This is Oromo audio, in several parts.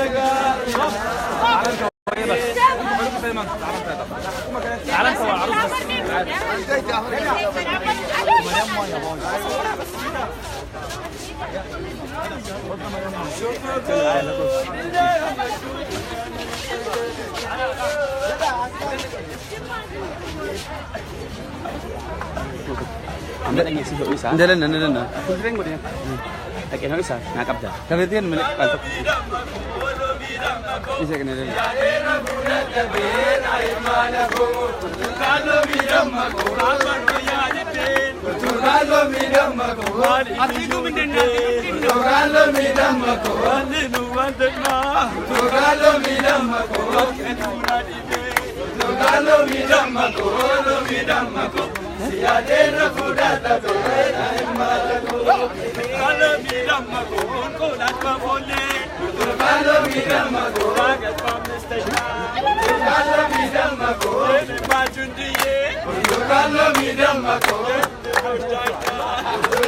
Enggak. Aku sering gue dia. Lagi nggak bisa, ngakap dah. Tapi dia milik kantor. Bisa kena dia. Siadera fudata bena imalago Kalo midamago Kola kafole Kalo midamago Ragat pamestayna Kalo midamago Bajundiye Kalo midamago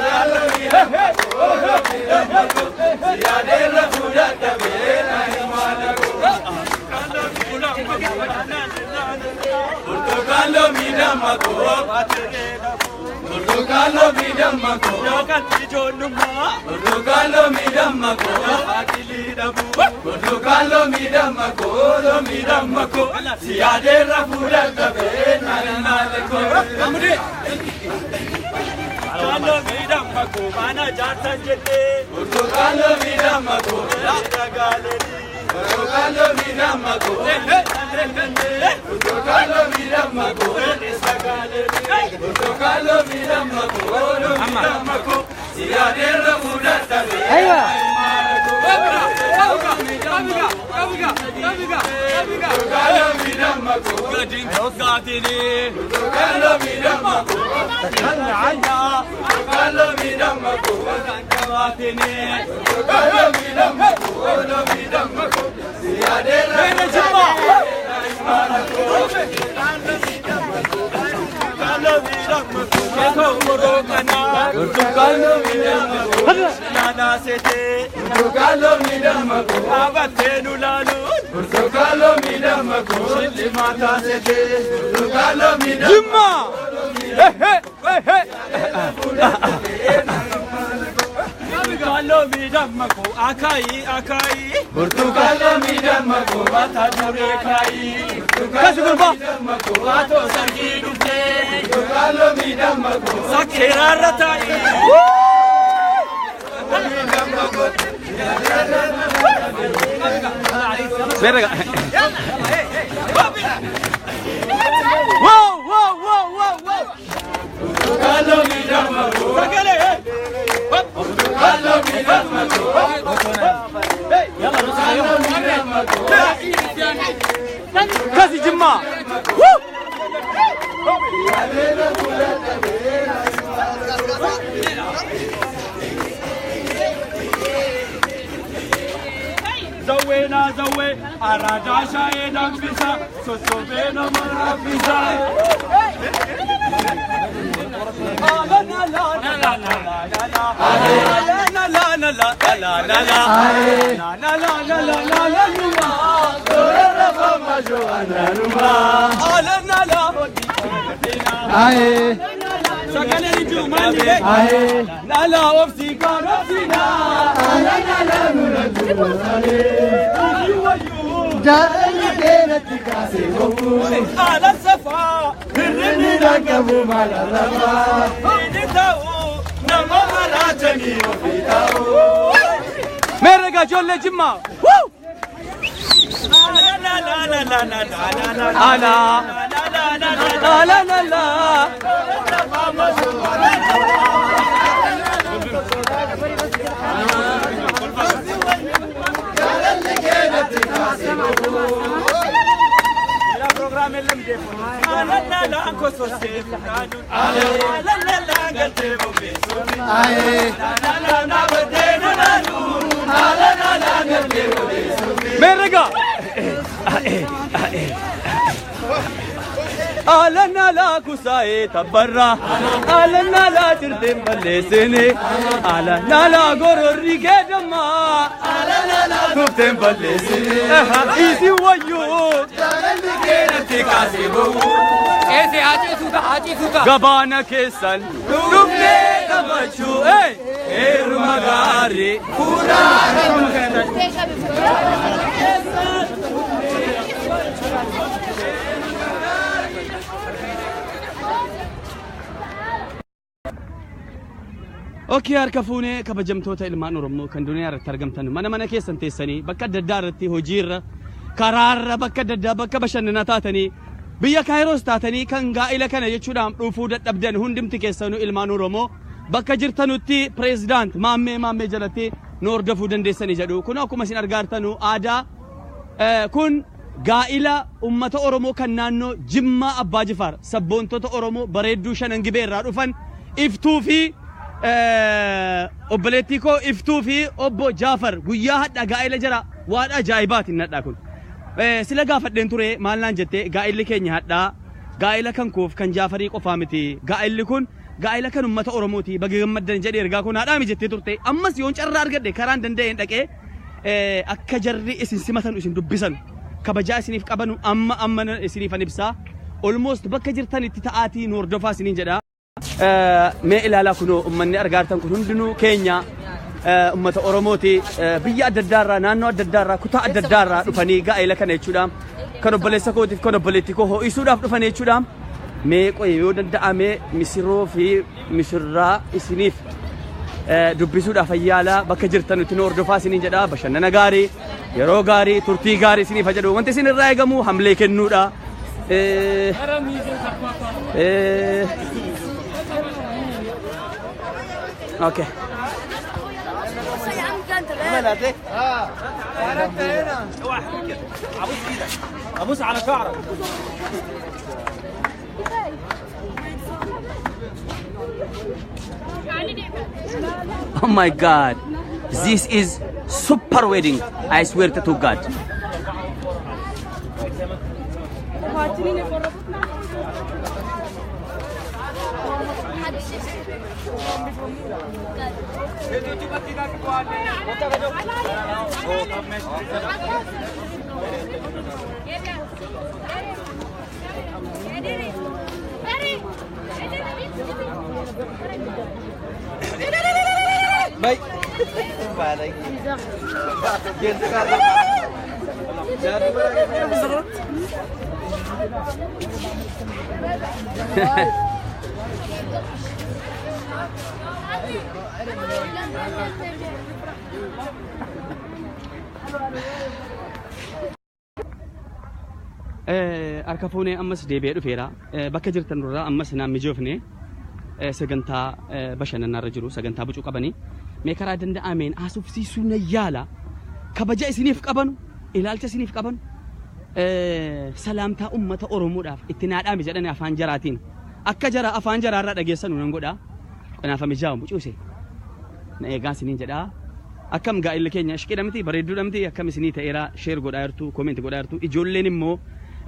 Kalo midamago Siadera fudata bena imalago Kalo Portocalo midamago Portocalo midamago Portocalo midamago Portocalo midamago Siadera fudata bena imalago Portocalo midamago Mana jata jete Portocalo midamago Portocalo midamago Portocalo midamago Portocalo midamago Siadera fudata Ayo. Portocalo midamago Gatini Portocalo midamago Portocalo midamago Gatini Portocalo midamago Siadera Portocalo midamago Nana sete Portocalo midamago Abatenu lalu Portocalo midamago Limata sete Portocalo midamago Portocalo midamago Akai Portocalo midamago Mata dure kai Portocalo midamago Ato sargi dufte Portocalo midamago Sakera ratai Verga. Wow. Portocalo midamago Sakele Portocalo midamago Kasih jema. Zawe arada shaye dambisa sosobe na marafisa Mereka jolle jimma. Mereka alana la kusae tabarra alana la tirtem balesene alana la gorori gedama alana la tirtem balesene isi wayu dalli kerati kasibu ese aji suga gabana kesan rubne kabachu erumagari pura اوكي اركفوني كبجمتوتا ilmaan oromoo kan duniyaa irratti argamtan mana keessan teessanii bakka adda irratti hojiirra karaarra bakka adda bakka bashannanaa taatanii biyya kaayiroos taatanii kan gaa'ila kana jechuudhaan dhufuu dadhabdan hundumti keessanuu ilmaan oromoo bakka jirtanutti pirezidaant maammee jalatti nu hordofuu dandeessanii jedhu kun akkuma isin argaartanu aadaa kun gaa'ila ummata oromoo kan naannoo Jimmaa Abbaa Jifaar sabboontota oromoo bareedduu shanan gibee irraa dhufan iftuu fi obboleettii koo iftuu fi obbo Jaafar guyyaa hadha gaa'ila jira waan ajaa'ibaati nadha kun sila gaafadheen ture maal naan jette gaa'illi keenya hadha gaa'ila kan koof kan Jaafarii qofaa miti gaa'illi kun gaa'ila kan ummata oromooti baga gammaddan jedhee ergaa kun hadhaa mi jettee turte ammas yoon carraa argadhe karaan danda'een dhaqee akka jarri isin simatan isin dubbisan kabajaa isiniif qabanu amma isiniifan ibsaa almost bakka jirtanitti ta'aatii nu hordofaa isiniin jedha mee ilaalaa kunoo ummanni argaartan kun hundinuu keenya ummata oromooti biyya adda addaarraa naannoo adda addaarraa kutaa adda addaarraa dhufanii gaa'ila kana jechuudha kan obboleessa kootiif kan obboleettii koo ho'isuudhaaf dhufanii jechuudha mee qoye yoo danda'ame misirroo fi misirraa isiniif dubbisuudhaaf ayyaala bakka jirtanutti nu hordofaa isiniin jedha bashannana gaarii yeroo gaarii turtii gaarii isiniif jedhu wanti isin irraa eegamu hamlee kennuudha اوكي ابوس على شعرك Oh my God, this is super wedding. I swear to God. Baik. Arkafune ammas deebi'ee dhufeera bakka jirtan irraa ammas naan mijoofne sagantaa bashannanarra jiru sagantaa bucuu qabanii mee karaa danda'ameen haasofsiisuu na yaala kabaja isiniif qabanu ilaalcha isiniif qabanu salaamtaa ummata oromoodhaaf itti naadhaame jedhanii afaan jaraatiin akka jara afaan jaraarraa dhageessanu nan godha kanaaf mijaa'u bucuuse na eegaa isiniin jedha akkam gaa'illi keenya shiqidhamti bareedduudhamti akkam isinii ta'eera sheer godhaa jirtu koomenti godhaa jirtu ijoolleen immoo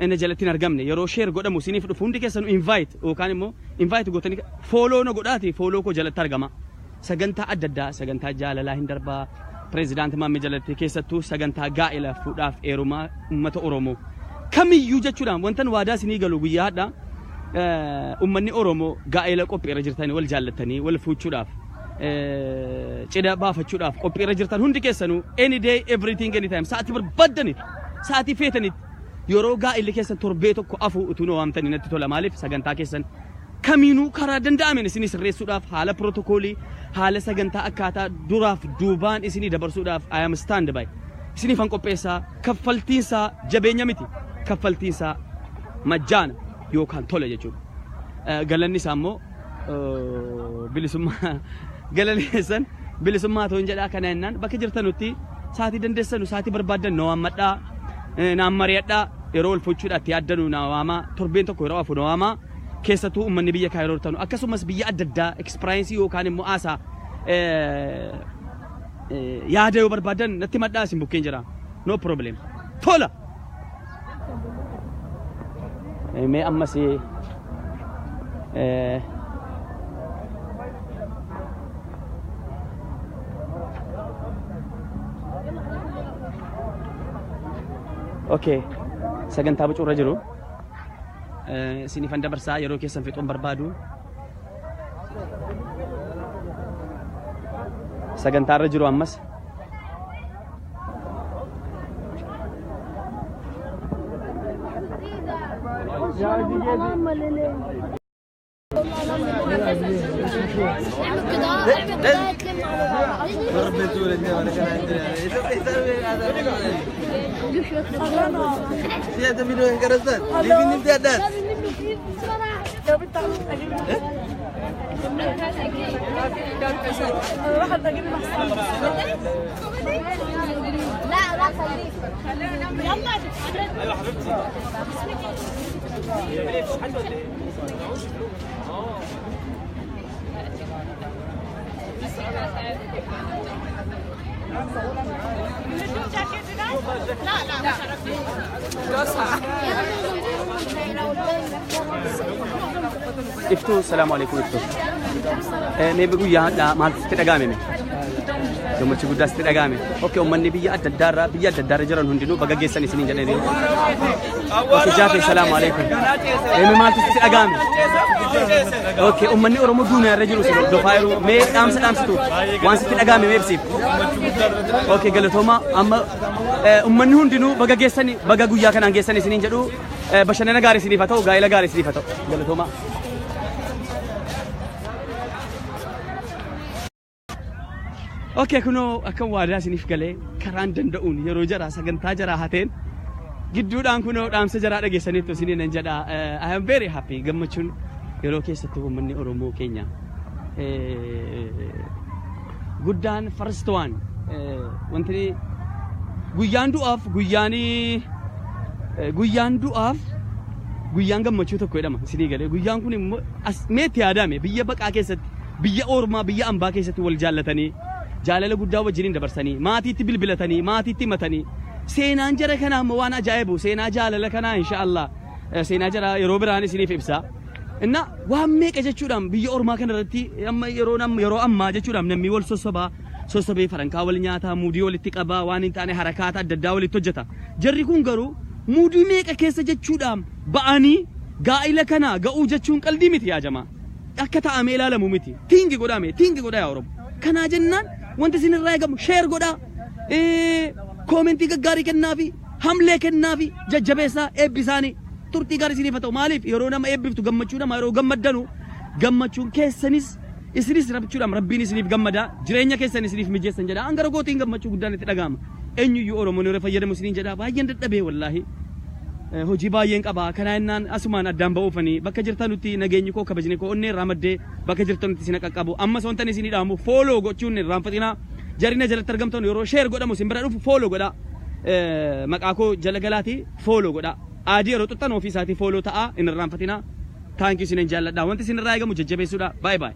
inni jalattiin argamne yeroo sheer godhamu isiniif dhufu hundi keessanu invite yookaan immoo invite gootanii follow no godhaati follow koo jalatti argama sagantaa adda addaa sagantaa jaalalaa hin darbaa pirezidaantii maammee jalatti keessattuu sagantaa gaa'ila fuudhaaf eerumaa ummata oromoo kamiyyuu jechuudhaan wantan waadaa isinii galu guyyaa hadha ummanni oromoo gaa'ila qophiirra jirtanii wal jaallattanii wal fuuchuudhaaf cidha baafachuudhaaf qophiirra jirtan hundi keessanuu any day everything anytime sa'aatii barbaadanitti sa'aatii feetanitti yeroo gaa'illi keessan torbee tokko afuu utuu noo waamtanii natti tola maaliif sagantaa keessan kamiinuu karaa danda'ameen isinii sirreessuudhaaf haala pirootokoolii haala sagantaa akkaataa duraaf duubaan isinii dabarsuudhaaf I am stand by isinii fan qopheessaa kaffaltiinsaa jabeenya miti kaffaltiinsaa majjaana yookaan tola jechuudha galanni isaa immoo bilisummaa galanni keessan bilisummaa ta'uun jedhaa kana jennaan bakka jirtanutti sa'aatii dandeessanu sa'aatii barbaadan noo waammadhaa naan mari'adhaa yeroo wal fuuchuudhaatti yaaddanu naa waamaa torbeen tokko yeroo afu naa waamaa keessattuu ummanni biyya kaayiroo tanu akkasumas biyya adda addaa ekspiraayensii yookaan immoo aasaa yaada yoo barbaadan natti madhaa isin bukkeen jira no problem tola mee ammas okay sagantaa bucuurra jiru sinifan dabarsaa yeroo keessan fixuun barbaadu sagantaarra jiru ammas Iftu, assalamualaikum Iftu. Mee guyyaa maaltu sitti dhagahame? Gammachuu guddaa sitti dhagahame. Okay, uummanni biyya adda addaarra jiran hundinuu baga geessan isiniin jedhanii. Okay, jaafe assalamualaikum. Mee maaltu sitti dhagahame? Okay, uummanni Oromoo duuniyaarra jiru sin hordofaa jiru. Mee dhaamsitu waan sitti dhagahame mee ibsiif. Okay, galatooma amma uummanni hundinuu baga geessani baga guyyaa kanaan geessan isiniin jedhu bashannana gaarii isiniif haa ta'u gaa'ela gaarii isiniif haa ta'u galatooma. Okay, kuno akan waadaa isiniif galee karaan danda'uun yeroo jara sagantaa jara hateen gidduudhaan kuno dhaamsa jara dhageessaniitu isiniin nan jedha. I am very happy gammachuun yeroo keessatti uummanni Oromoo keenya guddaan first one wanti guyyaan du'aaf guyyaan gammachuu tokko jedhama isinii galee guyyaan kun immoo as meetti yaadame biyya baqaa keessatti biyya Oromaa biyya ambaa keessatti wal jaallatanii jaalala guddaa wajjiniin dabarsanii maatiitti bilbilatanii maatiitti matanii seenaan jara kanaa ammoo waan ajaa'ibu seenaa jaalala kanaa inshallah seenaa jara yeroo biraan isiniif ibsa inna waan meeqa jechuudhaan biyya Oromaa kana irratti amma yeroo ammaa jechuudhaan namni wal sossobee farankaa wal nyaataa muudii walitti qabaa waan hin taane harakaata adda addaa walitti hojjeta jarri kun garuu muudii meeqa keessa jechuudhaan ba'anii gaa'ila kana ga'uu jechuun qalbii miti yaa jamaa akka ta'amee ilaalamu miti tiingi godhaa yaa Oromoo kanaa jennaan wanti isin irraa eegamu sheer godhaa koomentii gaggaarii kennaafi hamlee kennaafi jajjabeessaa eebbisaanii turtii gaarii isiniif haa ta'u maaliif yeroo nama eebbiftu gammachuu nama yeroo gammaddanu gammachuun keessanis isinis rabbiin isiniif gammadaa jireenya keessan isiniif mijeessan jedha angara gootiin gammachuu guddaan itti dhagahama eenyuyyuu Oromoon yeroo fayyadamu isiniin jedha baay'een dadhabee wallaahi hojii baay'een qaba kana innaan asumaan addaan ba'uufanii bakka jirtanutti nageenyi koo kabajni koo onnee irraa maddee bakka jirtanutti isin qaqqabu ammas wantan isinii dhaamu fooloo gochuun irraanfatinaa jarina jalatti argamtan yeroo sheer godhamu isin bira dhufu fooloo godha maqaa koo jala galaati fooloo godha aadii yeroo xuxxan ofii isaatii fooloo ta'a hin irraanfatinaa taankii isiniin jaalladha wanti isin irraa eegamu jajjabeessuudha bye bye